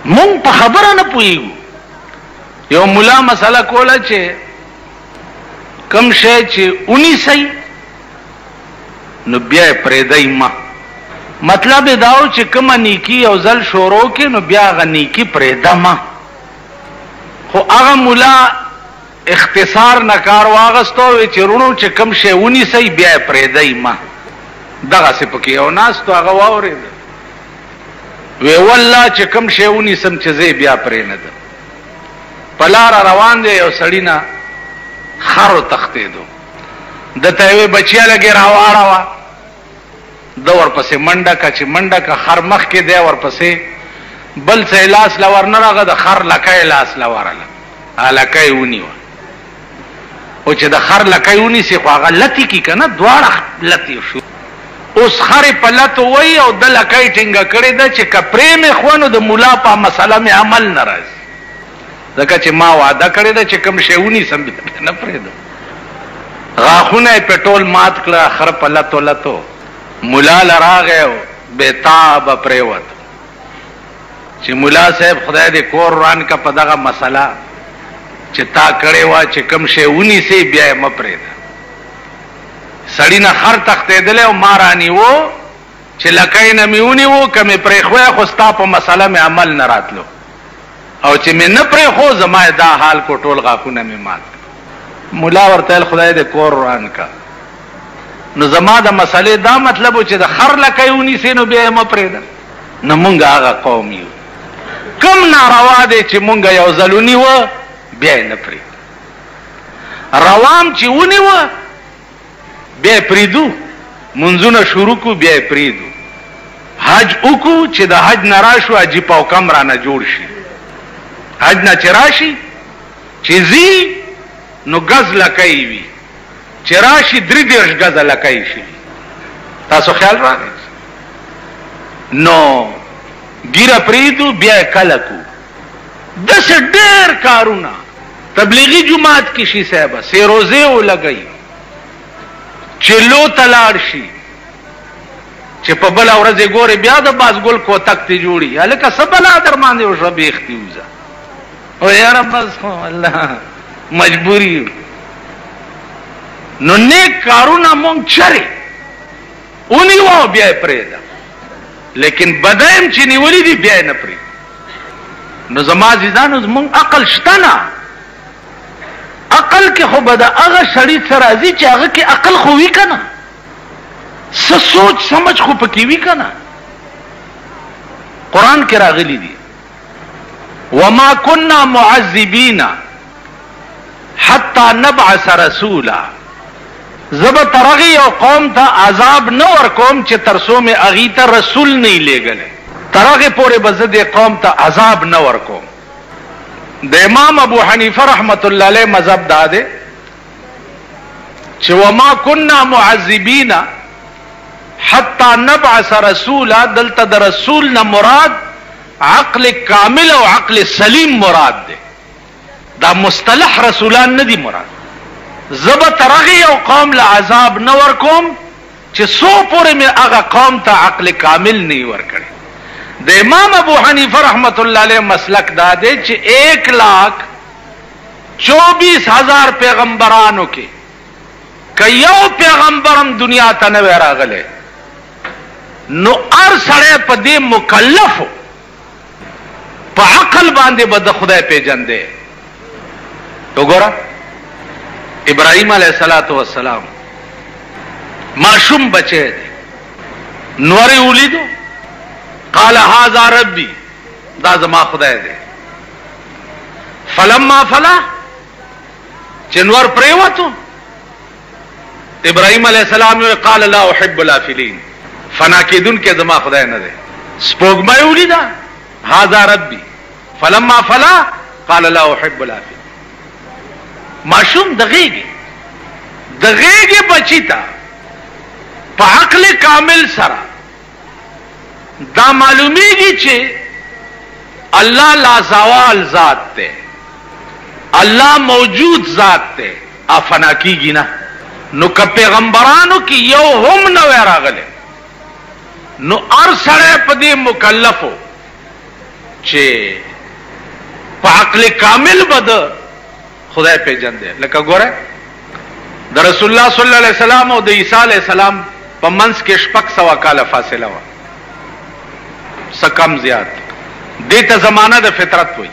مونږ په خبره نه پوهیږو. یو مولا مسله کوله چې کم شی چې ونیسئ نو بیا یې پرېږدئ ما. مطلب یې دا و چې کومه نیکي یو ځل شروع کړي نو بیا هغه نیکي پرېږده ما. خو هغه مولا اختصار نه کار واغستو چې رونو چې کم شی ونیسئ بیا یې پرېږدئ ما. دغسې پکې یو ناستو هغه واورېده وی والله چې کم شی ونیسم چې زه بیا پرېنهدم. په لاره روان دی یو سړي نه خر وتښتېدو. ده ته یې وی بچیه لږې راواړوه. ده ورپسې منډه که چې منډه که خر مخکې دی ورپسې بل څه یې لاس له ور نه راغه د خر لکه یې لاس له ورله لکه یې ونیوه. او چې د خر لکه یې ونیسي خو هغه لتې کي که نه دواړه لتې شو. اوس خرې په لتو وایي او ده لکه یې ټینګه کړې ده چې که پرې مې خوه نو د ملا په مسله مې عمل نه راځي ځکه چې ما وعده کړې ده چې کوم شی ونیسم بیا نه پرېږدم. غاښونه یې پې ټول مات کړه خر په لتو لتو. ملا له راغی او بېتابه پرېوت چې ملا صاحب خدای دې کور وران که په دغه مسله چې تا کړې وه چې کوم شی ونیسې بیا یې مه پرېږده. سړي نه خر تښتېدلی او ما رانیوه چې لکۍ نه مې ونیوه که مې پرېښوی خو ستا په مسله مې عمل نه راتلو او چې مې نه پرېښو زما یې دا حال کو ټول غاښونه مې مات کړه. ملا ورته ویل خدای دې کور وران که. نو زما د مسلې دا مطلب و چې د خر لکۍ ونیسې نو بیا یې مه پرېږده. نو مونږ هغه قوم یو کم ناروا دی چې مونږ یو ځل ونیوه بیا یې نه پرېږدو. روام چې ونیوه بیا یې پرېږدو. منځونه شروع کړو بیا یې پرېږدو. حج وکړو چې د حج نه راشو حجي پوکم رانه جوړ شي. حج نه چې راشي چې ځي نو ګز لکۍ وي چې راشي 33 ګزه لکۍ شي. تاسو خیال راغی نو ګیره پرېږدو بیا یې کله کړو. داسې ډېر کارونه تبلیغي جماعت کې شي صاحبه سیروزې ولګئ چې لو ته لاړ شي چې په بله ورځ یې ګورې بیا د بازګل کوتک ته جوړي هلکه څه بلا در باندې وشوه بیختي وځه او یاره بس خو الله مجبوري. نو نیک کارونه مونږ چرې ونیوه بیا یې پرېږده لیکن بدایم چې نیولي دي بیا یې نه پرېږده. نو زما عزیزانو زمونږ عقل شته نه. عقل کې خو به د هغه سړي څه راځي چې هغه کې عقل خو وي که نه څه سوچ سمجھ خو پکې وي که نه. قرآن کې راغلی دي وما كنا معذبین حتی نبعث رسولا. زه به تر هغې یو قوم ته عذاب نه ورکوم چې تر څو مې هغې ته رسول نه یې لیږلی. تر هغې پورې به زه دې قوم ته عذاب نه ورکوم. د امام ابو حنیفه رحمت الله علیه مذهب دا دی چې وما كنا معذبین حتی نبعث رسولا. دلته د رسول نه مراد عقل کامل او عقل سلیم مراد دی. دا مصطلح رسولان نه دی مراد. زه به تر هغې یو قوم له عذاب نه ورکوم چې څو پورې مې هغه قوم ته عقل کامل نه یې ورکړی. د امام ابو حنیفه رحمت الله علیه مسلک دا دی چې 1,24,000 پیغمبرانو کې که یو پیغمبرم دنیا ته نه وی راغلی نو هر سړی په دې مکلفو په عقل باندې به د خدای پیژندی. وګوره ابراهیم علیه السلام معصوم بچی دی نورې ولیدو قال هذا ربي دا زما خدای دی. فلما فلا چې نور پریوتو ابراهیم علیه السلام قال لا احب الافلین فنا کېدون کې زما خدای نه دی. سپوږمۍ ولیده هذا ربي فلما فلا قال لا احب الافلین. معصوم د غېږې بچی ته په عقل کامل سره دا معلومیږي چې الله لازوال ذات ته الله موجود ذات ته افنا کیږي نه. نو که پیغمبرانو کې یو هم نه وی راغلی نو هر سړی په دې مکلفو چې په عقل کامل بده خدای پیژن دی. لکه ګوره د رسول الله صلی الله علیه وسلم او د عیسی علیه السلام په منځ کې 600 کاله فاصله وه، څه کم زیات. دې ته زمانه د فطرت وایي.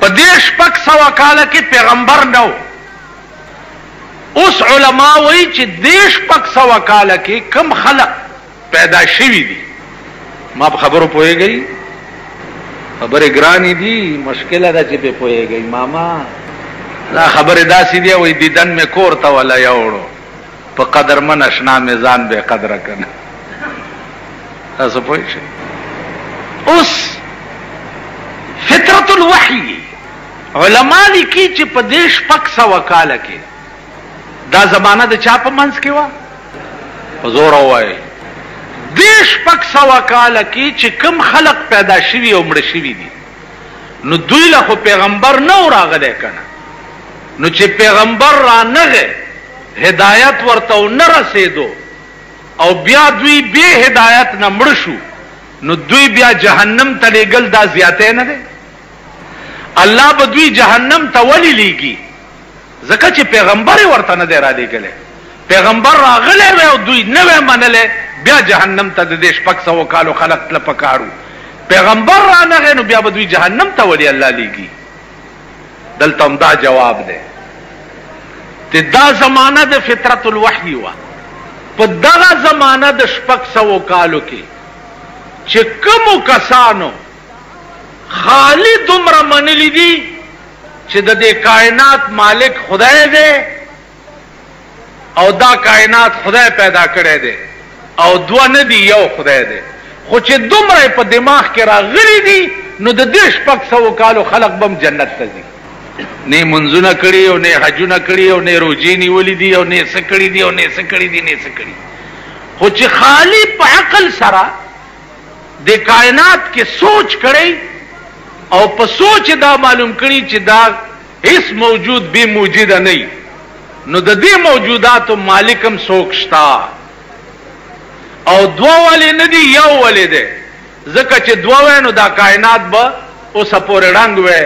په دې 600 کاله کې پیغمبر نه و. اوس علما وایي چې دې 600 کاله کې کم خلق پیدا شوي دي. ما په خبرو پوهېږئ؟ خبرې ګرانې دي، مشکله ده چې پې پوهېږئ ماما. دا خبرې داسې دي وایي دیدن مې کور ته ولا یوړو په قدرمن اشنا مې ځان بې قدره کنه. تاسو پوه شئ؟ اوس فطرت الوحی علما لیکي چې په دې 600 کاله کې دا زمانه د چا په منځ کې وه؟ په زور ووایئ. دې 600 کاله کې چې کوم خلق پیدا شوي او مړه شوي دي، نو دوی له خو پیغمبر نه و راغلی کنه. نو چې پیغمبر را نغی هدایت ورته ونه رسېدو او بیا دوی بې هدایت نه مړه شو، نو دوی بیا جهنم ته لېږل دا زیاتی نه دی؟ الله به دوی جهنم ته ولې لیږي؟ ځکه چې پیغمبر یې ورته نه دی را لېږلی. پیغمبر راغلی وی او دوی نه وی منلی، بیا جهنم ته د دې 600 کالو خلق تله پکارو. پیغمبر را نغی نو بیا به دوی جهنم ته ولې الله لیږي؟ دلته هم دا جواب دی چې دا زمانه د فطرت الوحی وه. په دغه زمانه د 600 کالو کې چې کومو کسانو خالی دومره منلی دي چې د دې کائنات مالک خدای دی او دا کائنات خدای پیدا کړی دی او دوه نه دي یو خدای دی، خو چې دومره په دماغ کې راغلي دي نو د دې 600 کالو خلق بم جنت ته ځي. نه منځونه کړي او نه حجونه کړي او نه روزې نیولې دي او نه څه کړي دي او نه څه کړي دي نه څه کړي، خو چې خالی په عقل سره د کائنات کې سوچ کړي او په سوچ دا معلوم کړي چې دا هیڅ موجود به موجود نه، نو د دې موجوداتو مالکم څوک شته او دوه ولې نه دي یو ولې دی؟ ځکه چې دوه وی نو دا کائنات به اوسه پورې ړنګ وی،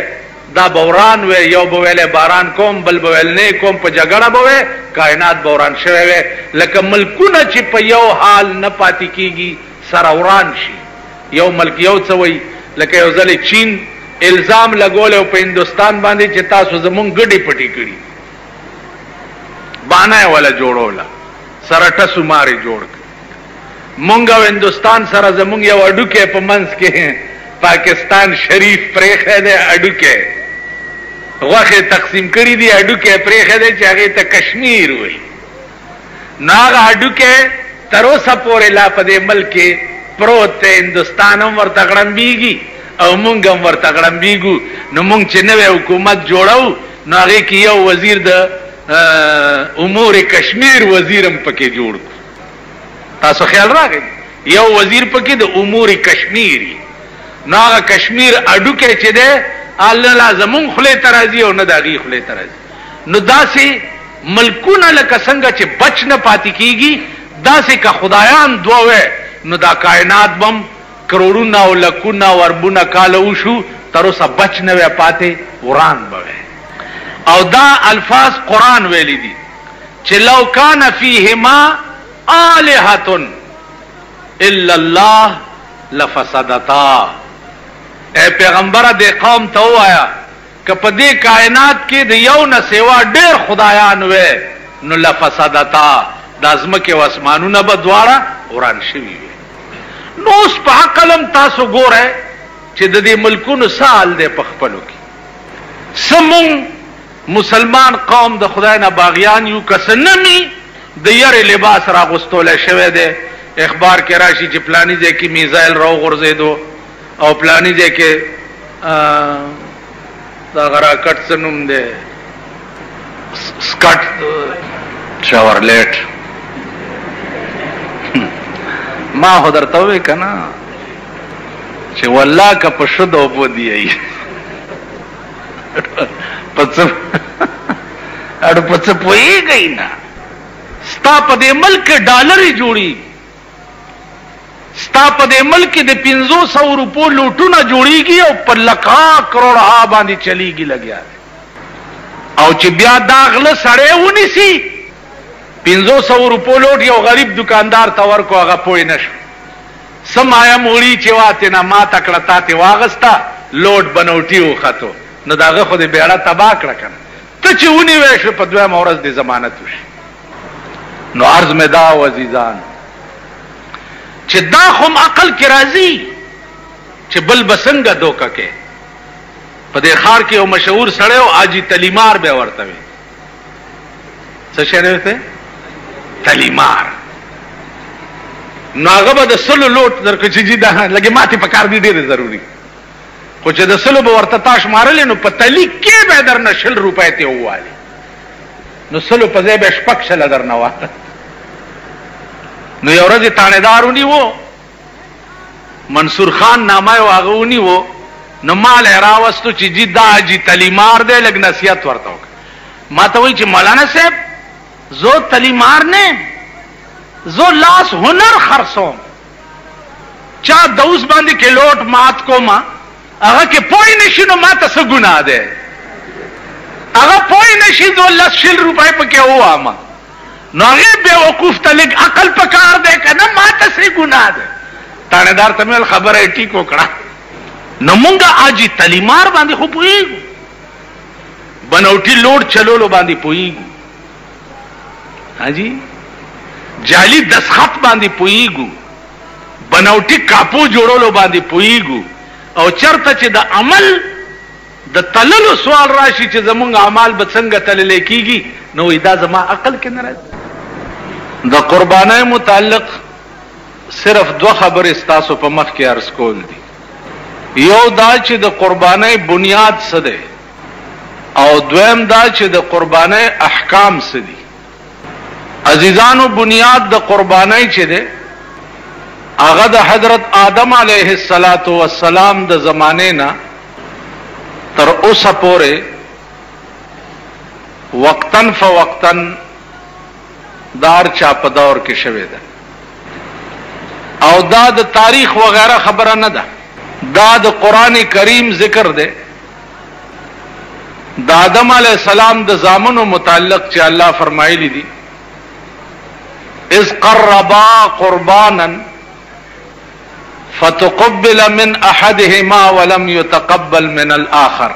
دا بوران وی، یو به ویلی باران کوم بل به ویل نه کوم، په جګړه به وی کائنات بوران شوی وی. لکه ملکونه چې په یو حال نه پاتې کیږي سره وران شي. یو ملک یو څه وی، لکه یو ځلې چین الزام لګولی په هندوستان باندې چې تاسو زمونږ ګډې پټې کړي، بانه یې وله جوړوله، سره ټسو مارې جوړ کړ. مونږ او هندوستان سره زمونږ یو اډوکی په منځ کې پاکستان شریف پرېښی دی، اډوکی غوښې تقسیم کړي دي، اډوکی پرېښی دی چې هغې ته کشمیر وایي. نو هغه اډوکی تر اوسه پورې لا په دې ملک کې پروت دی. هندوستان هم ورته غړمبېږي او مونږ هم ورته غړمبېږو. نو مونږ چې نوی حکومت جوړو نو هغې کې یو وزیر د امور کشمیر وزیر هم پکې جوړ کړو. تاسو خیال راغی؟ یو وزیر پکې د امور کشمیری. نو هغه کشمیر اډوکی چې دی الله لا زمونږ خولې ته راځي او نه د هغې خولې ته راځي. نو داسې ملکونه لکه څنګه چې بچ نه پاتې کېږي، داسې که خدایان دوه وی نو دا کائنات بم کروڑونه او لکونه او اربونه کاله وشو، تر اوسه بچ نه وی پاتې، وران به وی. او دا الفاظ قرآن ویلی دي چې لو کان فیهما آلهة الا الله لفسدتا. اے پیغمبره دې قوم ته ووایه که په دې کائنات کې د یو نه سوا ډېر خدایان وی نو لفسدتا، دا ځمکې او اسمانونه به دواړه وران شوي وي. نو اوس په عقل هم تاسو ګورئ چې د دې ملکونو څه حال دی په خپلو کې. څه مونږ مسلمان قوم د خدای نه باغیان یو، که څه نمی د یرې لباس راغوستولی شوی دی. اخبار کې راشي چې پلاني ځای کې میزایل راوغورځېدو او پلاني ځای کې دغه راکټ څه نوم دی سکټ شاورلیټ. ما خو درته ووایې که نه چې والله که په شدو اوبو دی په څه اړو په څه پوهېږئ نه. ستا په دې ملک کې ډالرې جوړېږي، ستا په دې ملک کې د 500 روپو لوټونه جوړیږي او په لکه کروڑه باندې چلیږي لګیا او چې بیا دا غله سړی ونیسي 500 روپو لوټ یو غریب دکاندار ته ورکو هغه پوه نشو سمایا موړي چې واته نه ما تکړه تاته واغستا لوټ بنوټي وختو نو داغه خو دې بیړه تبا کړ کنه ته چې ونی وې شو په دوه مورز دې ضمانت وشي نو عرض مې دا عزیزان چې دا هم عقل کې راځي چې بل بسنګ دوکه کې په دې خار کې یو مشهور سړی او اجي تلیمار به ورته وي څه شنه ته تلیمار نو هغه به د سلو لوټ درکې چې دا لګي ماته په کار دي ډېر ضروری خو چې د سلو به ورته تاش مارل نو په تلی کې به درنه 100 روپۍ ته وواله نو سلو په ځای به شپک شل درنه واله نو یو ورځ تانیدارونی وو منصور خان نامه واغونی وو نو مال راوستو چې جی دا جی تلیمار دے لګ نصیحت ورته وک ما ته وی چې مولانا صاحب زو تلیمار نه زو لاس هنر خرصوم چا دوس باندې کې لوټ مات کو ما هغه کې پوی نشي نو ما ته څه ګناه ده هغه پوی نشي زو 100 روپۍ پکې هوا ما نو هغه به وقوف ته لګ عقل پکار ده کنه ما ته څه ګناه ده تانیدار ته مل خبره ټیکو کړه نو مونږه اجي تلیمار باندې خو پویږو بنوټي لوډ چلولو باندې پویږو حاجی جعلی دسخط باندې پویږو بنوټي کاپو جوړولو باندې پویږو او چرته چې د عمل د تللو سوال راشي چې زمونږ اعمال به څنګه تلل کیږي نو دا زما عقل کې نه راځي د قربانۍ متعلق صرف 2 خبرې ستاسو په مخ کې عرض کول دي یو دا چې د قربانۍ بنیاد څه دی او دویم دا چې د قربانۍ احکام څه دي عزیزانو بنیاد د قربانۍ چې دی هغه د حضرت آدم علیه السلام د زمانه نه تر اوسه پورې وقتن فوقتن دار چا په دور کې شوه ده او دا د تاریخ وغیرہ خبره نه ده دا د قران کریم ذکر ده د آدم علیہ السلام د زامنو متعلق چې الله فرمایلی دي اذ قربا قربانا فتقبل من احدهما ولم يتقبل من الاخر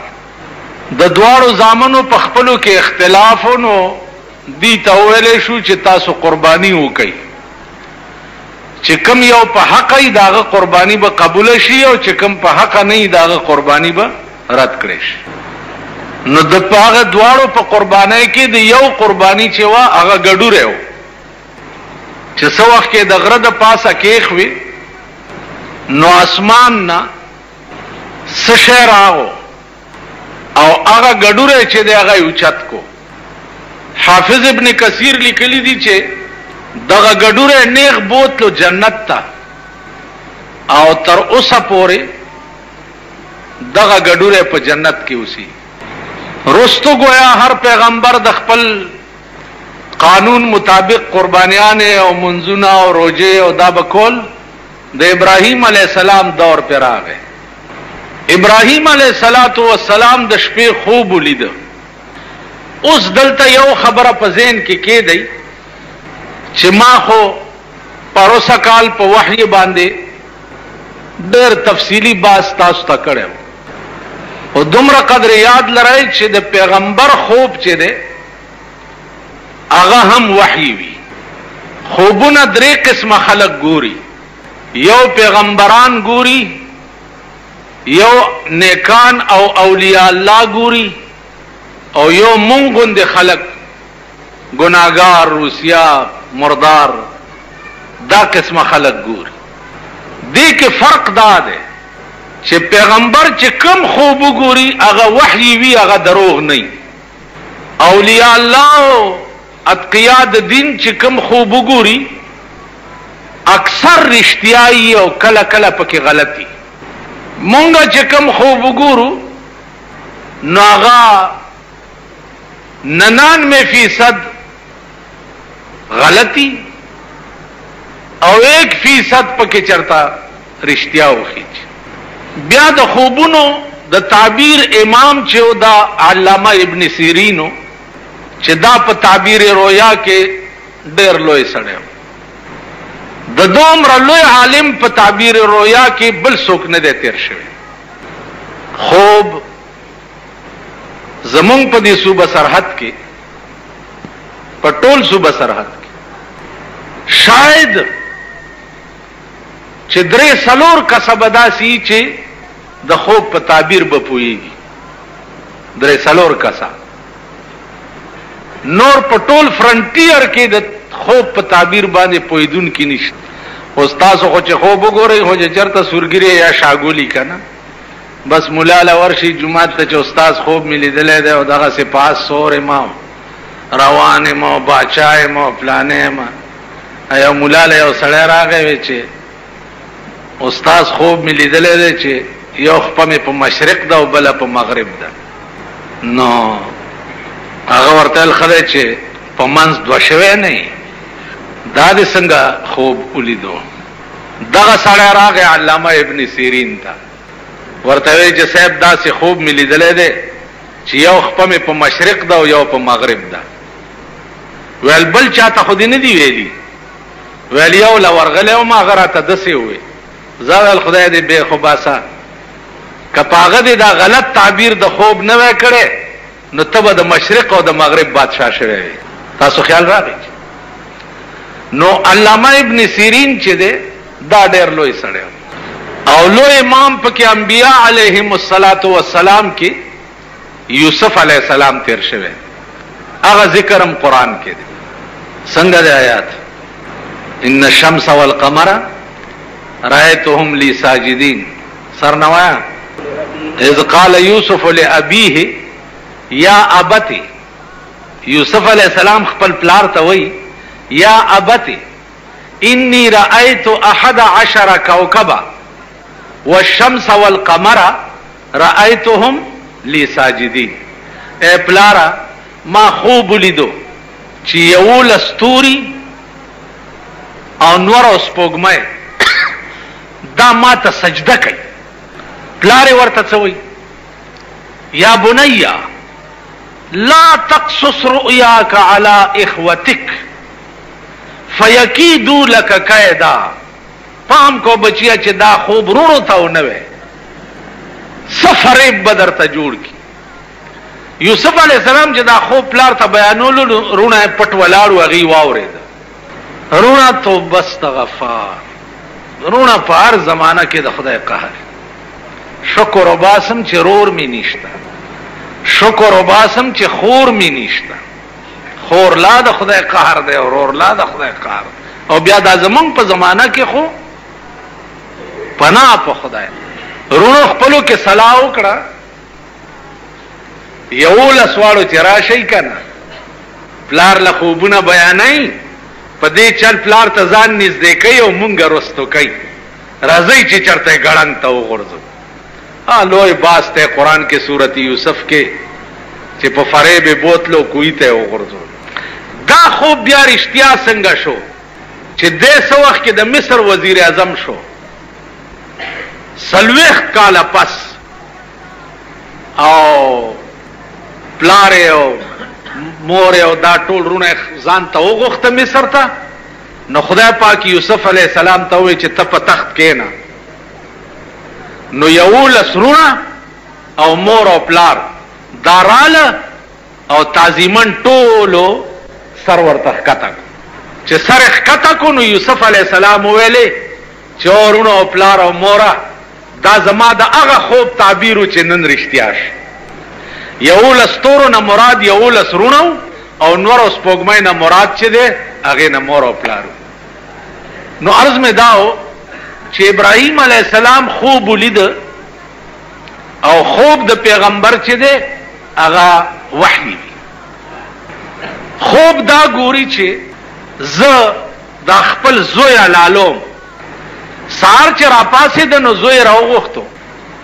د دوړو زامنو په خپلو کې اختلافونو دي ته ویلې شو چې تاسو قرباني وکړئ چې کوم یو په حق ای داغه قرباني به قبول شي او چې کوم په حق نه ای داغه قرباني به رد کړي شي نو د هغه دواړو په قربانۍ کې د یو قرباني چې وا هغه ګډوره و چې څو وخت کې د غره د پاسه کېخ وي نو اسمان نه سشر راغو او هغه ګډوره چې د هغه اوچت کو حافظ ابن کثیر لیکلی دی چې دغه ګډوره نیغ بوتلو جنت ته او تر اوسه پورې دغه ګډوره په جنت کې اوسي رستو گویا هر پیغمبر د خپل قانون مطابق قربانیان او منځونه او روزه او دا بکول د ابراهیم علیه السلام دور پر راغی ابراهیم علیه السلام د شپې خوب ولید اوس دلته یو خبره په ذهن کې دی چې ما خو پروسه کال په وحی باندې ډېر تفصیلی باز تاسو ته کړم او دومره قدر یاد لرئ چې د پیغمبر خوب چې دی هغه هم وحی وي خوبونه 3 قسمه خلق ګوري یو پیغمبران ګوري یو نیکان او اولیاء الله ګوري او یو مونږ د خلق گناہگار روسیا مردار دا قسمه خلق ګوري دې کې فرق دا دی چې پیغمبر چې کم خوب ګوري هغه وحی وی هغه دروغ نه اولیاء الله اتقیا د دین چې کم خوب ګوري اکثر رښتیايي او کله کله پکې غلطي مونږ چې کم خوب ګورو نو هغه 99% غلطی او 1% پکې چرتا رښتیا وخیچ. بیا د خوبونو د تعبیر امام چې دا علامه ابن سیرینو چې دا په تعبیر رویا کې ډېر لوی سړی د دومره لوی عالم په تعبیر رویا کې بل څوک نه دی تیر شوی. خوب زمونږ په دې صوبه سرحد کې په ټول صوبه سرحد کې شاید چې 3-4 کسبه داسي چې د خوب په تعبیر به پوهیږي. 3-4 کسه نور په ټول فرنټیر کې د خوب په تعبیر باندې پوهیدونکي نشته. استاد خو چې خوب وګورئ خو چې چرته سورګری یا شاګولی کنه بس مولا له ورشي جمعه ته چې استاد خوب مې لیدلی دی او دغه سپاس سور ما روان ما باچای ما پلانې ما یا مولا له یو سړی راغی چې استاد خوب مې لیدلی دی چې یو خپه مې په مشرق ده او بله په مغرب ده. نو هغه ورته الخلی چې په منځ دوه شوی نه دا دې څنګه خوب ولیدو. دغه سړی راغی علامه ابن سیرین ته ورته وی چې صاحب داسې خوب مې لیدلی دی چې یو خپه مې په مشرق ده او یو په مغرب ده. ویل بل چاته خو دې نه دی ویلي؟ ویل یو له ورغلی وم هغه راته داسې ووی. زه ویل خدای دې بې خو باسه که په هغه دې دا غلط تعبیر د خوب نه وی کړی نو ته به د مشرق او د مغرب بادشاه شوی وی. تاسو خیال راغی؟ نو علامه ابن سیرین چې دی دا ډېر لوی سړی او لوی امام پکې انبیاء علیهم السلام کې یوسف علیہ السلام تیر شوی. هغه ذکرم قرآن کې دی. څنګه دی آیات؟ ان الشمس والقمر رأيتهم لي ساجدين. سرنوایا اذ قال یوسف لأبیه یا ابتی. یوسف علیہ السلام خپل پلار ته وی یا ابتی انی رأيت 11 کوكبا والشمس والقمر رأيتهم لي ساجدين. اے پلارا ما خوب لیدو چې 11 ستوري او نور او سپوږمۍ دا ما ته سجده کوي. پلار ورته څه وی؟ یا بنیا لا تقصص رؤياك على اخوتك فیکیدو لک کیدا. پام کو بچیا چې دا خوب رونو ته ونه وي سفریب بدر ته جوړ کی. یوسف علیہ السلام چې دا خوب پلار ته بیانولو رونه پټ ولاړو هغې واورېده. رونه تو بس غفار رونه په هر زمانه کې د خدای قهر. شکر وباسم چې رور می نشته. شکر وباسم چې خور می نشته. خور لا د خدای قهر دی او رور لا د خدای قهر. او بیا دا زمونږ په زمانه کې خو پناه په خدای. رونو خپلو کې صلاح وکړه 11 واړو چې راشئ که نه پلار له خوبونه بیانوي په دې چل پلار ته ځان نږدې کوي او مونږ رستو کوي. راځئ چې چرته ګړنګ ته وغورځو. لوی باز ته قرآن کې صورت یوسف کې چې په فریب بوتلو کوی ته وغورځو. دا خوب بیا رښتیا څنګه شو چې دې څه وخت کې د مصر وزیر اعظم شو 40 کاله پس او پلار او مور او دا ټول رونه ځان ته وغوښته مصر ته. نو خدای پاک یوسف علیہ السلام ته وی چې ته په تخت کېنه. نو 11 رونه او مور او پلار داراله او تعظیمن ټولو سر ورته ښکته کو. چې سر ښکته کو نو یوسف علیہ السلام ویلې چې رونه او پلار او مورا دا زما د هغه خوب تعبیرو چې نن رښتیا شي. 11 ستورو نه مراد 11 رونو او نور او سپوږمۍ نه مراد چې دی هغې نه مور او پلارو. نو عرض مې داو چې ابراهیم علیہ السلام خوب ولید او خوب د پیغمبر چې دی هغه وحی. خوب دا ګوري چې زه دا خپل زوی لالوم سار چې را پاسې د نو زوی راوغوښتو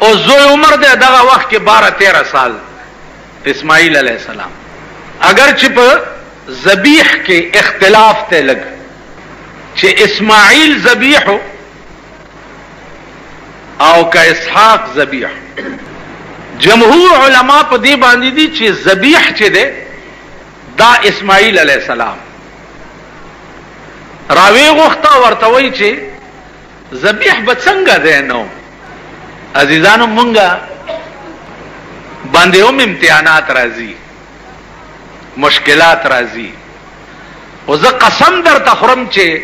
او زوی عمر دی دغه وخت کې 12-13 سال اسماعیل علیہ السلام. اگر چې په ذبیح کې اختلاف ته لګ چې اسماعیل ذبیح او که اسحاق ذبیح. جمهور علما په دې باندې دي چې ذبیح چې ده دا اسماعیل علیہ السلام. راوی غوښته ورته وایي چې ذبیح به څنګه دی. نو عزیزانو مونږه باندې هم امتحانات راځي، مشکلات راځي، او زه قسم درته خورم چې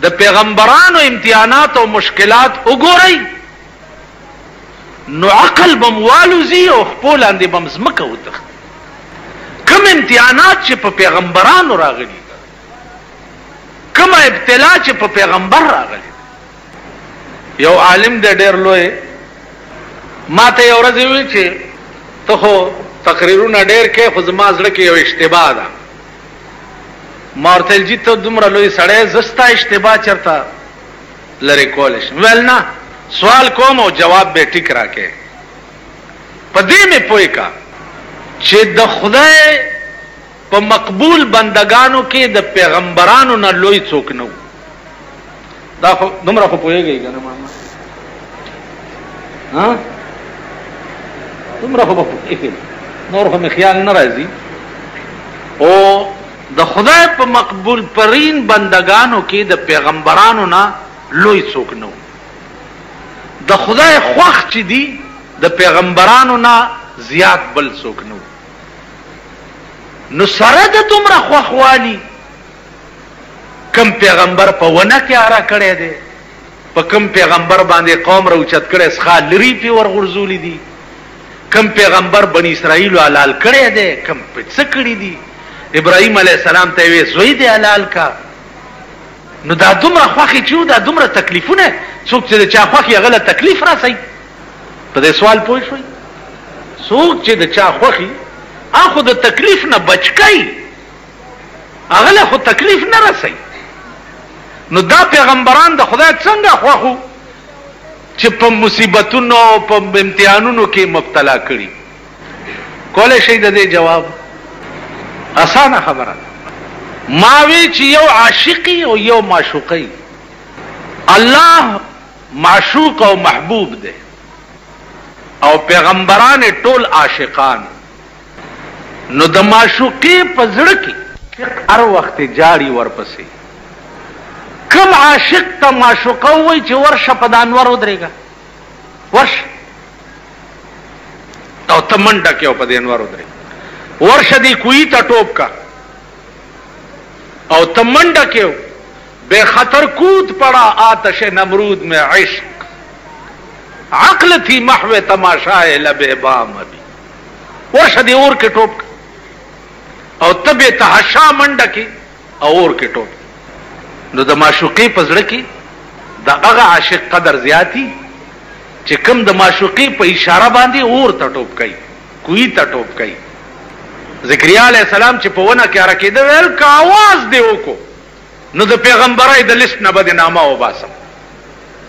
د پیغمبرانو امتحانات او مشکلات وګورئ نو عقل بم والوزي او خپل اندې بم زمکه وتخت. کوم امتحانات چې په پیغمبرانو راغلي، کوم ابتلا چې په پیغمبر راغلي. یو عالم د ډېر لوی ما ته یو ورځ ویل چې ته خو تقریرونه ډېر کې، خو زما زړه کې یو اشتباه ده. ما ورته ویل چې ته دومره لوی سړی، زه ستا اشتباه چېرته لرې کولی شم؟ ویل نه، سوال کوم او جواب به ټیک راکې. په دې مې پوه کا چې د خدای په مقبول بندگانو کې د پیغمبرانو نه لوی څوک نه و. دا خو دومره خو پوهېږئ که نه ماما؟ دومره خو به پوهېږئ، نور خو مې خیال نه راځي. او د خدای په مقبول پرین بندگانو کې د پیغمبرانو نه لوی څوک نه و. د خدای خوښ چې دي د پیغمبرانو نه زیات بل څوک نه و. نو سره د دومره خوښوالي کم پیغمبر په ونه کې اره کړی دی، په کم پیغمبر باندې قوم راوچت کړی څخه لري پې ورغورځولي دي، کم پیغمبر بني اسرائیلو حلال کړی دی، کم په څه کړي دي. ابراهیم علیه السلام ته یې زوی دی حلال کا. نو دا دومره خوښې چې دا دومره تکلیفونه، څوک چې د چا خوښي هغه له تکلیف راسي. په دې سوال پوه شوئ؟ څوک چې د چا خوښي هغه خو د تکلیف نه بچ کوي، هغه له خو تکلیف نه رسي. نو دا پیغمبران د خدای څنګه خوښو چې په مصیبتونو او په امتحانونو کې مبتلا کړي؟ کولی شئ د دې جواب؟ اسانه خبره. ما وی چې یو عاشقی او یو معشوقی. الله معشوق او محبوب دی او پیغمبران ټول عاشقان. نو د معشوقی په زړه کې هر وخت جاړي ورپسې. کوم عاشق ته معشوقه وایي چې ورشه په د انور ودرېږه، ورشه او ته منډه کې او په د انور ودرېږه، ورشه دې کوی ته ټوپ کا او ته منډه کې بے خطر کود پڑا آتش نمرود میں عشق، عقل تھی محو تماشائے لب بام ابھی، ورشه دې اور کې ټوپ کا او تبه تحشا منډه کې او اور کې ټوپ. نو د معشوقي په زړه کې د هغه عاشق قدر زیاتی چې کوم د معشوقي په اشاره باندې اور ته ټوپ کوي، کوی ته ټوپ کوي. ذکریا علیہ السلام چې په ونه کې راکېده ویل که आवाज دی وکړو نو د پیغمبرای د لیست نه به نامه وباسم.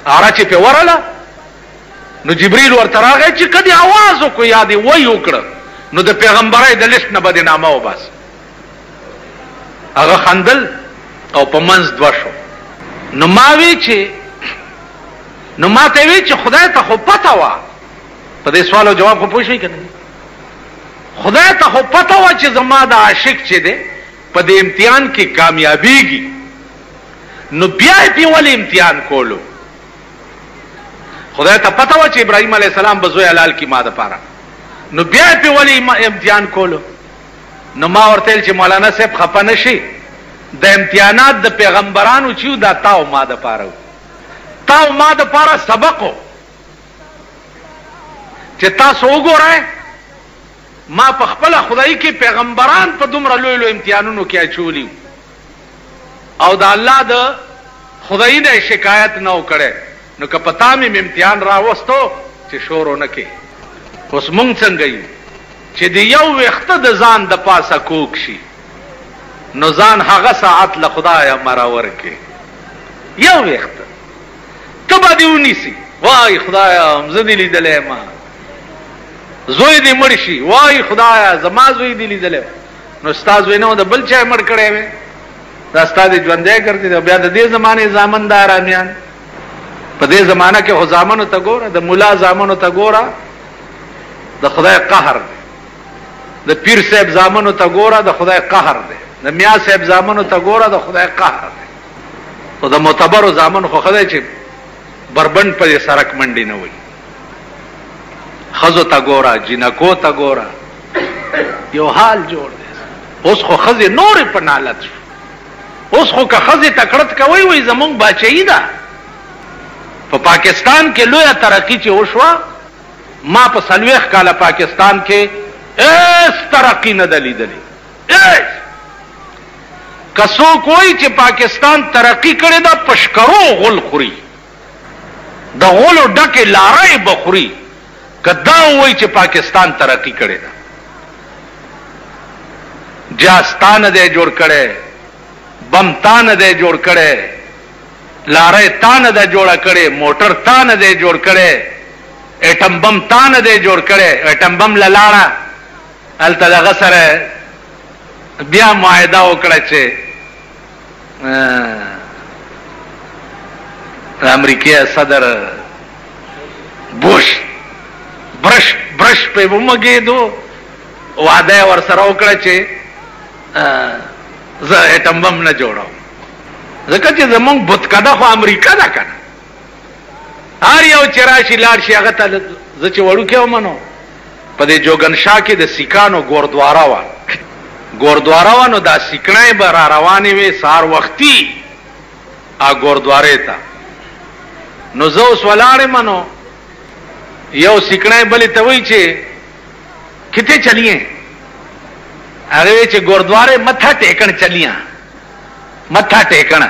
هغه چې په ورله نو جبرئیل ورته راغی چې کدی आवाज وکړو یا دی وای وکړه نو د پیغمبرای د لیست نه به نامه وباسم. هغه خندل او په منځ دوه شو. نو ما وی چې نو ما ته وی چې خدای ته خو پته وه، په دې سوال او جواب خو پوه شئ که نه؟ خدای ته خو پته وه چې زما د عاشق چې دی په دې امتحان کې کامیابیږي، نو بیا یې پې ولې امتحان کولو؟ خدای ته پته وه چې ابراهیم علیه السلام به زوی حلال کړي ما دپاره، نو بیا یې پې ولې امتحان کولو؟ نو ما ورته ویل چې مولانا صاحب خفه نه شي، د امتحانات د پیغمبرانو چې دا تا او ما دپاره و، تا او ما دپاره سبق و چې تاسو وګورئ ما په خپله خدایي کې پیغمبران په دومره لوی لوی امتحانونو کې اچولي او د الله د خدایي نه شکایت نه و کړی. نو که په تا مې امتحان راوستو چې شور ونه کې. اوس مونږ څنګه یو چې د یو ویښته د ځان د پاسه کوک شي نو ځان هغه ساعت له خدایه مرور کې. یو ویښته ته به دې ونیسي، وای خدایه زه دې لیدلی ما، زوی دې مړ شي، وای خدایه زما زوی دې لیدلی، نو ستا زوی نه و د بل چا یې مړ کړی وی. دا ستا دې ژوندی ګرځي دی. بیا د دې زمانې زامن د آرامیان، په دې زمانه کې خو زامنو ته ګوره، د ملا زامنو ته ګوره، د خدای قهر دی. د پیر صاحب زامنو ته ګوره، د خدای قهر دی. د میا صاحب زامنو ته ګوره، د خدای قهر دی. خو د معتبرو زامنو خو خدای چې بربند په سرک منډي نه وي. خزو ته ګوره، جنکو ته ګوره، یو حال جوړ دی. اوس خو خزې نورې په نالت شو. اوس خو که خزې تکړت کوي وي زمونږ باچهي ده. په پاکستان کې لویه ترقی چې وشوه، ما په 40 کاله پاکستان کې هیڅ ترقی نه ده لیدلې. که څوک وایي چې پاکستان ترقی کړې ده، پشکرو غل خوري، د غلو ډکې لارۍ به خوري که دا وایي چې پاکستان ترقی کړې ده. جاز تا نه دی جوړ کړی، بم تا نه دی جوړ کړی، لارۍ تا نه ده جوړه کړې، موټر تا نه دی جوړ کړی، ایټم بم تا نه دی جوړ کړی. ایټم بم له لاړه هلته دغه سره بیا معاهده وکړه چې امریکې صدر بوش برش په ومګېدو، وعده یې ورسره وکړه چې زه ایټم بم نه جوړوم. ځکه چې زمونږ بتکده خو امریکا ده که نه. هر یو چې راشي لاړ شي هغه ته زه چې وړوکی ومنو، په دې جوګنشاه کې د سیکانو ګوردواره وه. ګوردواره وه نو دا سیکڼۍ به را روانې وې سهار وختي ګوردوارې ته. نو زه اوس ولاړ یم نو یو سیکڼۍ بلې ته وایي چې کتنے چلیے؟ هغه وایي چې ګوردوارې متھا ټیکن چلیاں، متھا ټیکن.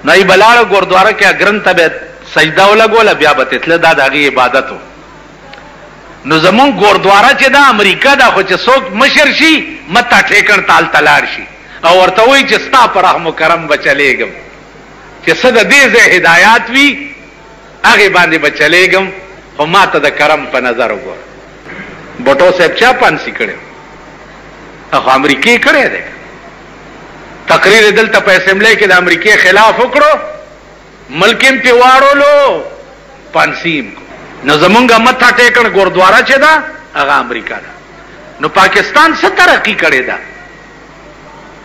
نو ای بلاړه ګوردواره کې اګرن ته به سجده ولګوله، بیا به تتله. دا د هغې عبادت و. نو زمونږ ګوردواره چې دا امریکا ده، خو چې څوک مشر شي متھا ټیکن ته هلته لاړ شي او ورته وایي چې ستا په رحم و کرم به چلیږم، چې څه د دې ځای هدایات وي هغې باندې به چلیږم، خو ما ته د کرم په نظر وګوره. بټو صاحب چا پانسي کړی؟ خو امریکې کړی دی. تقریر دلته په اسمبلی کې د امریکې خلاف وکړو، ملک یې پې واړولو، پانسي یې. نو زمونږ متھا ټیکن ګوردواره چې ده هغه امریکا ده. نو پاکستان څه ترقی کړې ده؟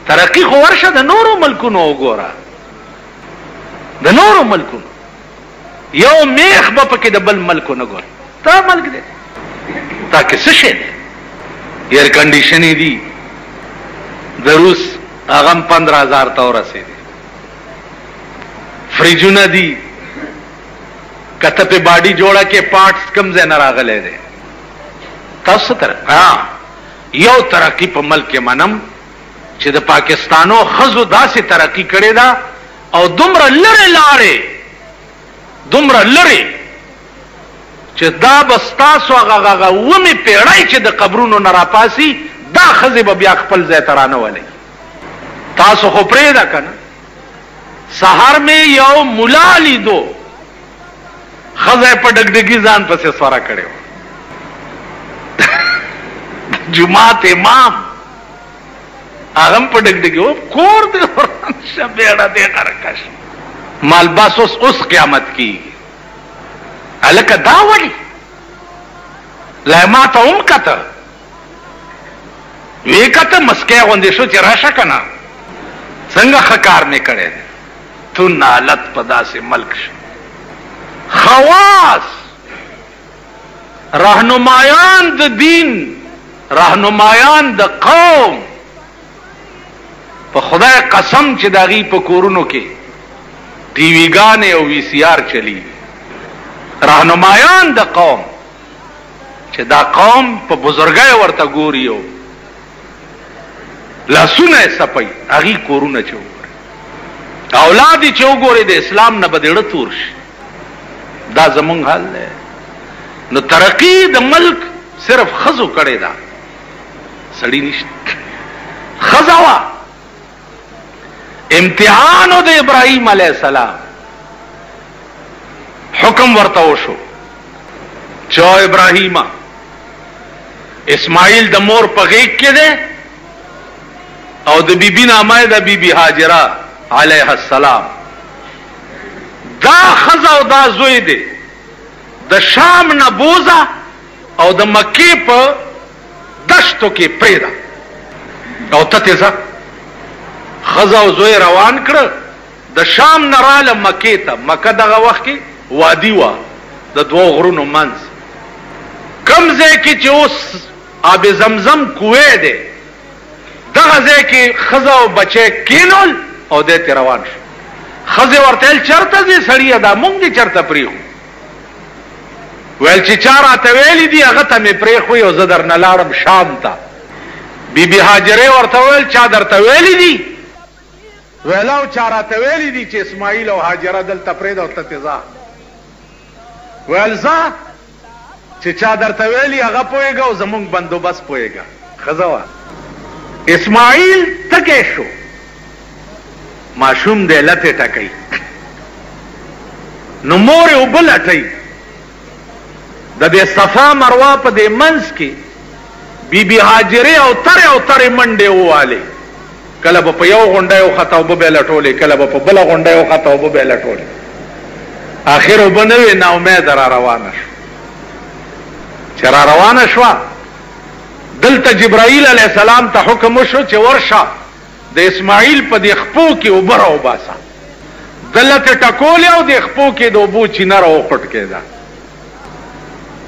ترقی خو ورشه د نورو ملکونو وګوره، د نورو ملکونو. یو میخ به پکې د بل ملکو نه ګوري. تا ملک دی، تا کې څه شی دی؟ ایر کنډیشنې دي د روس، هغه هم 15,000 ته ورسېدي. فریجونه دي، کته په باډي جوړه کې پارټس کم ځای نه راغلی دی. تاسو ترقی یو ترقی په ملک کې منم چې د پاکستانو ښځو داسې ترقی کړې ده او دومره لرې لاړې، دومره لرې چې دا به ستاسو هغه اومې پیړۍ چې د قبرونو نه راپاسي، دا ښځې به بیا خپل ځای ته رانه ولئ. تاسو خو پرېږده که نه. سهار مې یو ملا لیدو، ښځه یې په ډګډګي ځان پسې سوره کړې وه. جومات امام هغه هم په ډګډګي و، کور دې وران شه، بیړه دې غرقه شه. مالباس اوس قیامت کېږي. هلکه دا ولې؟ لا ما ته هم کته، ویې کته مسکی غوندې شو چې راشه که نه، څنګه ښه کار مې کړی دی. تو نالت په داسې ملک شو. خواص رهنمایان د دین، رهنمایان د قوم، په خدای قسم چې د هغوی په کورونو کې ټي وي ګانې او وي سي آر چلی. رهنمایان د قوم چې دا قوم په بزرګۍ ورته ګوري او لاسونه یې څپوي، هغوی کورونه چې وګوري، اولاد یې چې وګوري د اسلام نه به د زړه تور شي. دا زمونږ حال دی. نو ترقی د ملک صرف ښځو کړې ده، سړی نشته. ښځه وه، امتحانو د ابراهیم علیه السلام، حکم ورته وشو چې ابراهیمه، اسماعیل د مور په غیږ کې دی او د بیبی نامه د بیبی هاجره علیها السلام. دا خزه او دا زوی دی د شام نه بوزه او د مکې په دشتو کې پریدا او ته ځه. خزه او زوی روان کړه د شام نه راله مکې ته. مکه دغه وخت کې وادي وه د دوو غرونو منځ، کم ځای کې چې اوس آب زمزم کوې دی دغه ځای کې خزه او بچی کینول او دی ته روان شو. خزه ورته ویل چرته ځې سړیه دا مونږ دې چرته پرېښو؟ ویل چې چا راته ویلي دي هغه ته مې پرېښوي او زه درنه لاړم شام ته. بیبي هاجرې ورته ویل چا درته ویلي دي؟ ویل او چا راته ویلي دي چې اسماعیل او هاجره دلته پرېږده او ته تې ځه. ویل ځه چې چا درته ویلي هغه پوهېږه او زمونږ بندوبست پوهېږه. ښځه وه. اسماعیل تږی شو، ماشوم دی لتې ټکوي، نو مور یې اوبه لټوي. د دې صفا مروه په دې منځ کې بیبي هاجرې او ترې منډې ووالې. کله به په یو غونډۍ وخته اوبه به یې لټولې، کله به په بله غونډۍ وخته اوبه به یې لټولې. آخر اوبه نه وې، ناامیده را روانه شو. چې را روانه شوه دلته جبرائیل علیه السلام ته حکم وشو چې ورشه د اسماعیل په دې خپو کې اوبه راوباسه. دلته ټکولې او د خپو کې د اوبو چینه راوخوټ کېده.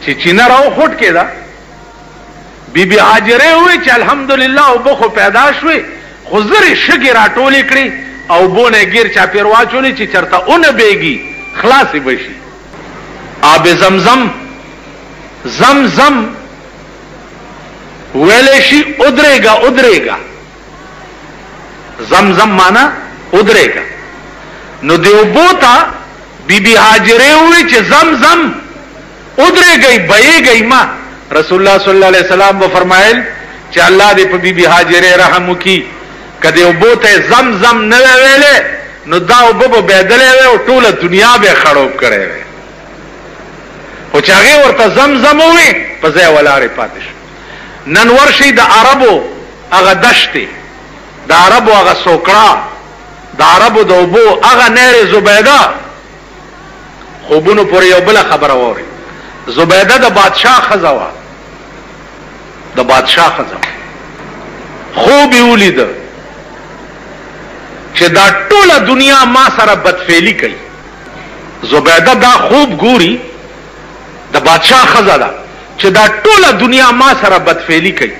چې چینه راوخوټ کېده بیبي هاجرې وویل چې الحمدلله اوبه خو پیدا شوې، خو زرې شګې راټولې کړې او اوبو نه یې ګیر چاپېر واچولې چې چېرته اونه بیږي خلاصې به شي. آب زمزم زمزم ویلی شي ادرېږه. زمزم معنا ادرېږه. نو د اوبو ته بیبي هاجرې وویل چې زمزم ادرېږئ بهېږئ ما. رسول الله صلی الله علیه وسلم به فرمایل چې الله دې په بیبي هاجرې رحم وکړي، که د اوبو ته زمزم نه وی ویلی نو دا اوبه به بهدلی وی او ټوله دنیا به یې خړوب کړی وی. خو چې هغې ورته زمزم ووی په ځای ولاړې پاتې شو. نن ورشئ د عربو هغه دشتې، د عربو هغه سوکړه، د عربو د اوبو هغه نهر زبیده. خوبونو پورې یو بله خبره واورئ. زبیده د بادشاه ښځه وه، د بادشاه ښځه وه. خوب یې ولیده چې دا ټوله دنیا ما سره بدفعلي کوي. زبیده دا خوب ګوري، د بادشاه ښځه ده چې دا ټوله دنیا ما سره بدفعلي کوي.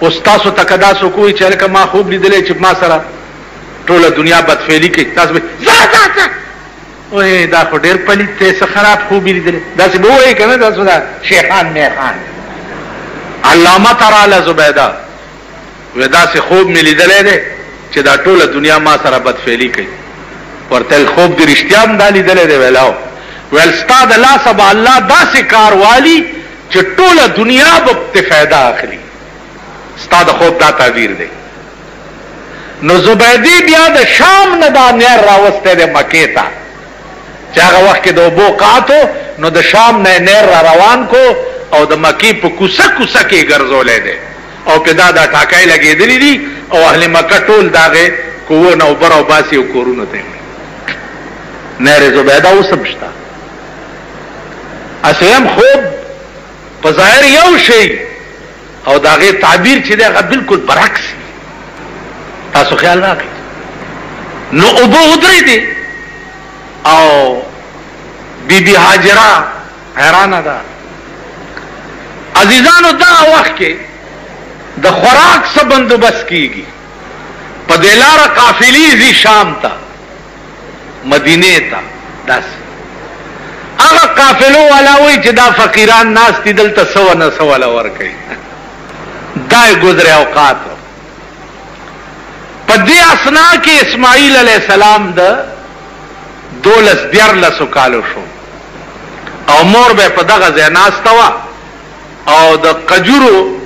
اوس تاسو ته که دا څوک وایي چې هلکه ما خوب لیدلی چې ما سره ټوله دنیا بدفعلي کوي، تاسو به ځه وایي دا خو ډېر پلیت دی، څه خراب خوب یې لیدلی. داسې به ووایي که نه، تاسو دا شیخان میخان. علامه ته راله زبیده وایي داسې خوب مې لیدلی دی چې دا ټوله دنیا ما سره بدفعلي کوي. ورته خوب دې رښتیا هم دا لیدلی دی؟ ویل او. ویل ستا د لاسه به الله داسې کار والي چې ټوله دنیا به ته فایده اخلي. ستا د خوب دا تعبیر دی. نو زبیدې بیا د شام نه دا نهر راوستی دی مکې ته، چې هغه وخت کې د اوبو قحط نو د شام نه نهر را روان کو او د مکې په کوڅه کوڅه کې ګرځولی دی او پې دا ټاکۍ لګېدلي دي او اهل مکه ټول د هغې کوو نه اوبه راوباسي او کورونو ته یې نهر زبیده اوس هم شته. اسیم خوب په ظاهر یو شی او د هغې تعبیر چې دی هغه بلکل برعکس. تاسو خیال راکړئ. نو اوبه ودرېدې او بیبي هاجره حیرانه ده. عزیزانو دغه وخت کې د خوراک څه بندوبست کیږي؟ په دې لاره قافلې ځي شام ته، مدینې ته. داسې هغه قافلو والا وایي چې دا فقیران ناست دي دلته سوه نه سوله ورکوي. دا یې ګذر اوقات. په دې اثنا کې اسماعیل علیه السلام د 12-14 کالو شو او مور به په دغه ځای ناسته وه او د قجورو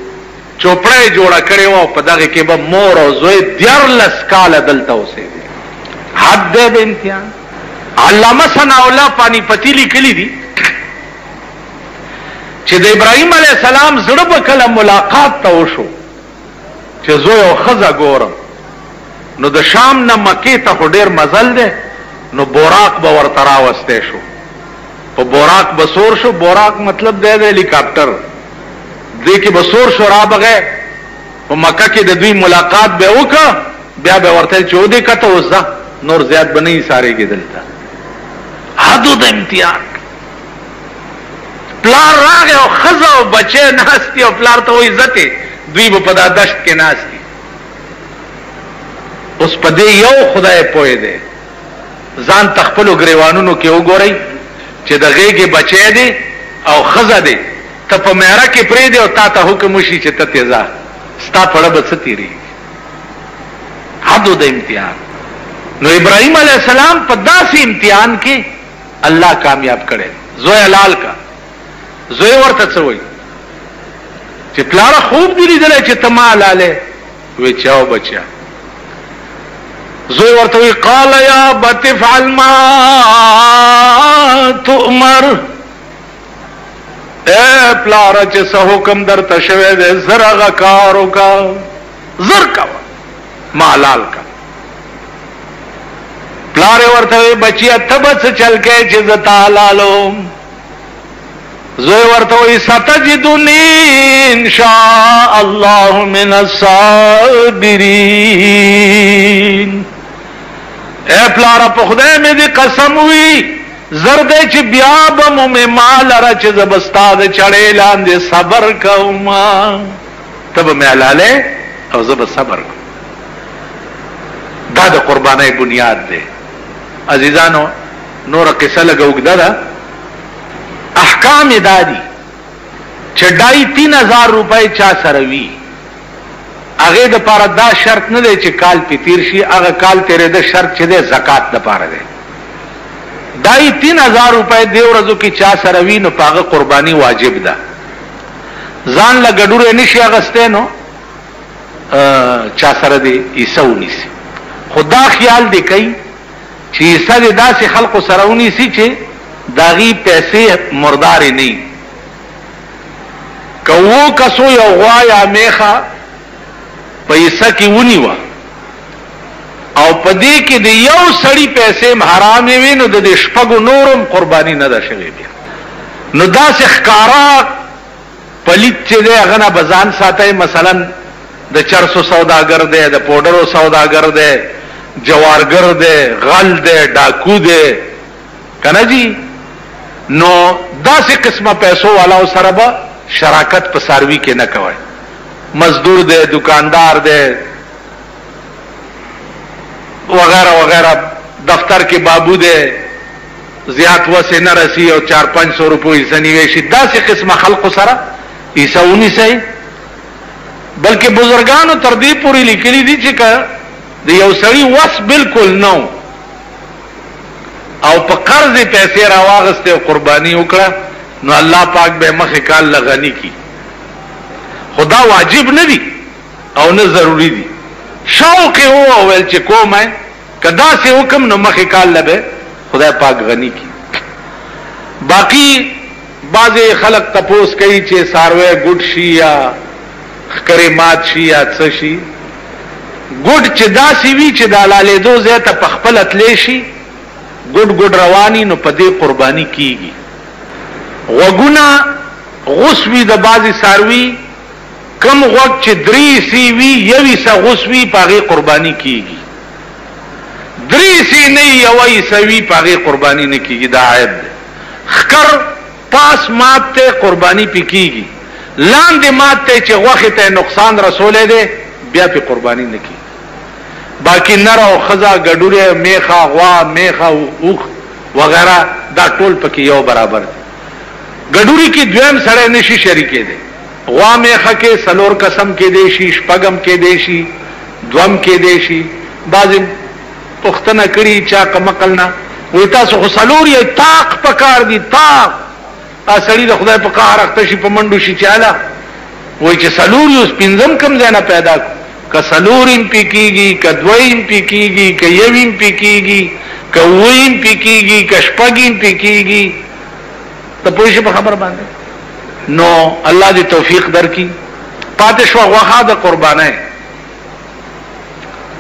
چوپړه یې جوړه کړې وه او په دغې کې به مور او زوی 14 کاله دلته اوسېدي. حد دی به امتحان. علامه ثناء الله پانی پتی لیکلي دي چې د ابراهیم علیه السلام زړه به کله ملاقات ته وشو چې زوی او ښځه ګورم نو د شام نه مکې ته خو ډېر مزل دی، نو بوراق به ورته راوستی شو، په بوراق به سور شو. بوراق مطلب دی د هلیکاپټر، دې کې به سور شو را بغیر په مکه کې د دوی ملاقات به وکړه، بیا به ورته چې ودې کته اوس ځه، نور زیات به نه یې سارېږي دلته. حدو د امتحان پلار راغی او ښځه او بچی ناست دي او پلار ته وایي ځتې، دوی به په دا دشت کې ناست دي. اوس په دې یو خدای پوه دی، ځان ته خپلو ګریوانونو کې وګورئ چې د غېږې بچی دی او ښځه دی، ته په میاره کې پرېږدې او تا ته حکم وشي چې ته تې ځه، ستا پړه به څه تېرېږي. حدو د امتحان. نو ابراهیم علیہ السلام په داسې امتحان کې الله کامیاب کړي. زوی لال کا زوی ورته څه وایي چې پلاره خوب دې لیدلی چې ته ما لاله؟ وی چاو بچیا. زوی ورته وی قال یا ابت افعل ما تؤمر، اے پلاره چې څه حکم درته شوی دی زر هغه کار وکړه، زر کوه ما لال کا. پلار ورته وی بچیا ته به څه چل کې چې زه تا لالم؟ زوی ورته وی ستجدنی ان شاء الله من الصابرین. اے پلاره په خدای مې دې قسم وی زر دې چې بیا به مو مې مال را چې زه به ستا د چړې لاندې صبر کوم، ته به مې حلاله او زه به صبر کوم. دا د قربانۍ بنیاد دی. عزیزانو نور قصه لګه اوږده ده. احکام دادی چې 2,500 روپۍ چا سره وي هغه د پاره دا شرط نه دی چې کال په تیر شي، هغه کال تیرې د شرط چې دی زکات د پاره دی. 2,500 روپۍ دی ورځو کې چا سره وي نو پاغه قرباني واجب ده. ځان له ګډوره نشي اغسته نو چا سره دی عیسی ونیسي. خدا خیال دی کوي چې عیسی د داسې خلقو سره ونیسي چې داغي پیسې مردار نه کوو کسو یو غوا یا میخه پیسې کې ونیوا او پدې کې د یو سړی پیسې حرام وي نو د شپږو نورم قرباني نه ده شوی. بیا نو داسې ښکارا پلیت چې دی هغه نه بزان ساتي. مثلا د چرسو سوداګر دی، د پوډرو سوداګر دی، جوارګر دی، غل دی، ډاکو دی کنه جی. نو داسې قسمه پیسو والا سره به شراکت په ساروي کې نه کوي. مزدور دی، دکاندار دی وغیرہ وغیرہ، دفتر کې بابو دی، زیات وسه نه رسی او 400-500 روپۍ سنیوي شي. داسې قسمه خلق سره عیسونی سي. بلکې بزرګانو تر دې پورې لیکلي دي چې د یو سړی وس بالکل نو او په قرض پیسې راواغسته او قرباني وکړه نو الله پاک به مخې کال لغنی کی. خدا واجب نه دي او نه ضروری دي. شوق هو ول چې کومه کدا سے حکم نو مخې کال لبه خدای پاک غنی کی. باقی بعض خلق تپوس کوي چې ساروی ګډ شي یا خکرمات شي یا څه شي. ګډ چې داسې وي چې د حلالې دو زیاته په خپل اتلې شي ګډ ګډ رواني نو په دې قرباني کیږي. غوګونه غوسوي د بعضی ساروي کم غوږ چې 3 سی وي یوي سا غوسوي پاغي قرباني کیږي. 3 سی نه یوي سوي پاغي قرباني نه کیږي. دا عیب ده. خکر پاس ماته قرباني پکېږي، لاندې ماته چې غوخه ته نقصان رسولې ده بیا په قرباني نه کیږي. باقی نر او خزا ګډوره میخه غوا میخه اوخ وغیرہ دا ټول پکې یو برابر دي. ګډوري کې دویم سره نشي شریکې دي. غوا میخه کې سلور قسم کې دی شي، شپږم کې دی شي، دوم کې دی شي. بعضی پختنه کړي چا کمقلنا وې تاسو خو سلور یې طاق پکار دي. طاق اصلي د خدای په قهر اخته شي په منډو شي چاله وای چې سلور یو پنځم کم ځای نه پیدا ک سلورین پکېږي، ک دویم پکېږي، ک یویم پکېږي، ک ویم پکېږي، ک شپږیم پکېږي. ته پوه شې په خبر باندې. نو الله دې توفیق درکړي. پاتې شو غوښه د قربانۍ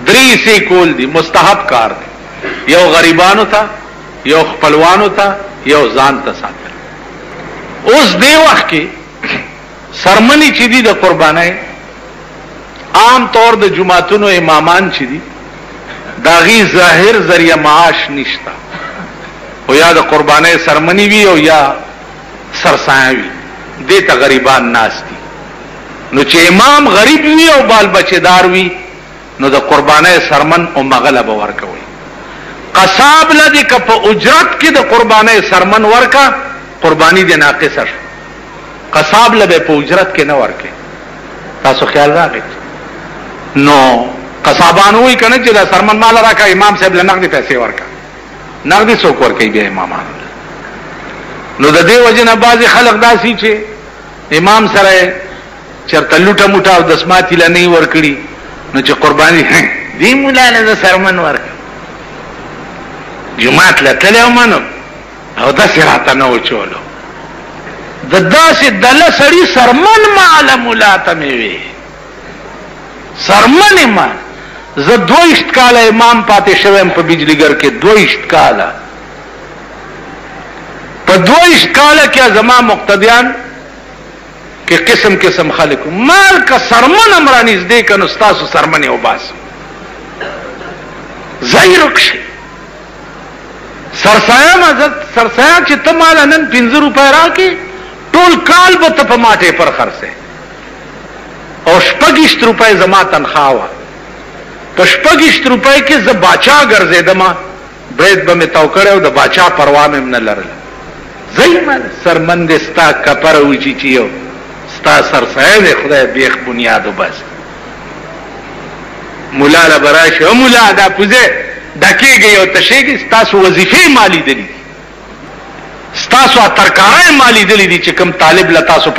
درې حصے کول دي مستحب کار دی. یو غریبانو ته، یو خپلوانو ته، یو ځان ته ساتل. اوس دی وخت کې سرمنی چې دي د قربانۍ عام طور د جماعتونو امامان چې دي داغي ظاهر ذریعہ معاش نشتا، او یا د قربانۍ سرمنی وی او یا سرسایه وی، دیتا غریبان ناس دي. نو چې امام غریب وی او بال بچیدار وی نو د قربانۍ سرمن او مغلب ورکوي. قصاب لدی که په اجرت کې د قربانۍ سرمن ورکا قربانی دی ناقصه شو. قصاب لبه په اجرت کې نه ورکه. تاسو خیال راغی؟ نو قصابان وی کنه چې دا سرمن مال راکا امام صاحب له نقدي پیسې ورکا. نقدي څوک ورکي بیا امامان. نو د دې وجه نه بعضی خلک داسي چې امام سره چرته لوټه موټه او دسماتی لنی ورکړي نو چې قرباني دی مولا له سرمن ورک جمعات له تلو منو او د سراته نو چولو د داسې دله سړي سرمن معلم مولا ته وی سرمن ما زه 22 کال امام پاتې شوم په بجلیګر کې 22 کال په 22 کال کې زما مقتدیان کہ قسم قسم خلق مال کا سرمن امرانیز دے کن استاسو سرمن او باس زئی رکشی سرسایہ مزد سرسایہ چی تمالا نن 15 روپے راکی ټول کال به ته په ماټې پر خرڅه او 26 روپے زما تنخواہ په 26 روپے کې ز باچا ګرځیدم برید به مې تاو کړو د باچا پروا مې نه لرل زئی مال سرمن دستا کپر وچی چیو ستا سرسایه دی خدای بیخ بنیادو بس مولا لبراش او مولا دا پوزه دکیگی او تشیگی ستاسو وظیفه مالی دلی ستاسو ترکارای مالی دلی دی چه کم طالب لتاسو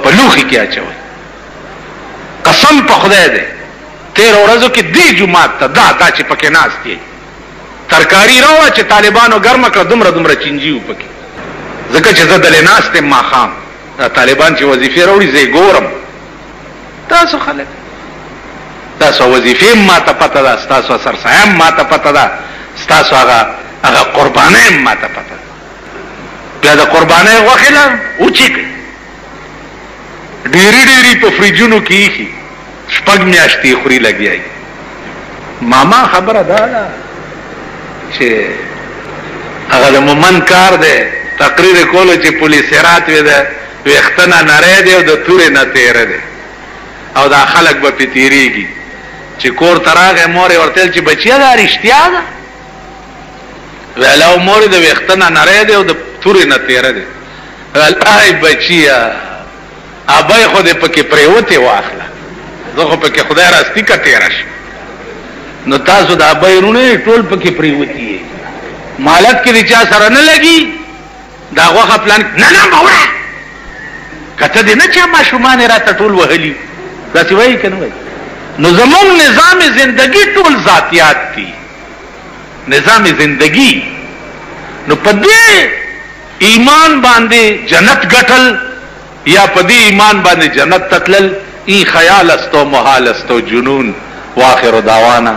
پلوخی کیا چوئی قسم پا خدای دی 13 ورځو کې دی جماعت تا دا چه پکی ناستی ترکاری روا چه طالبانو گرم کړه دومره چنجیو پکی ځکه چې زه دلې ناست ما خام طالبان چې وظیفه راوړي زه ګورم تاسو خلک تاسو وظیفه ما ته پته ده تاسو سرسایم ما ته پته ده تاسو هغه قربانای ما ته پته بیا د قربانای وخله اوچی کوي ډیری په فریجونو کې شپږ میاشتې خوري لګیای ماما خبره ده چې هغه د مومن کار ده تقریر کولو چې پولیس رات وې ده وختنا نری دی او د تورې نه تیر دی او دا خلک به پیتیریږي چې کور تراغه مور ورتل چې بچیا دا رښتیا ده ویلاو مور د وختنا نری دی او د تورې نه تیر دی الای بچیا ابای خو دې پکې پریوته واخله زه خو پکې خدای راستی کا تیرش نو تاسو د ابای رونه ټول پکې پریوتی مالک کې چا سره نه لګي دا غوخه پلان نه باور کته دې نه چې ما شومان را ته ټول وهلی دا څه وایي کنه وایي نو زمون نظام زندگی ټول ذاتیات دي نظام زندگی نو پدې ایمان باندې جنت غټل یا پدې ایمان باندې جنت تتلل ای خیال استو محال استو جنون واخر دعوانا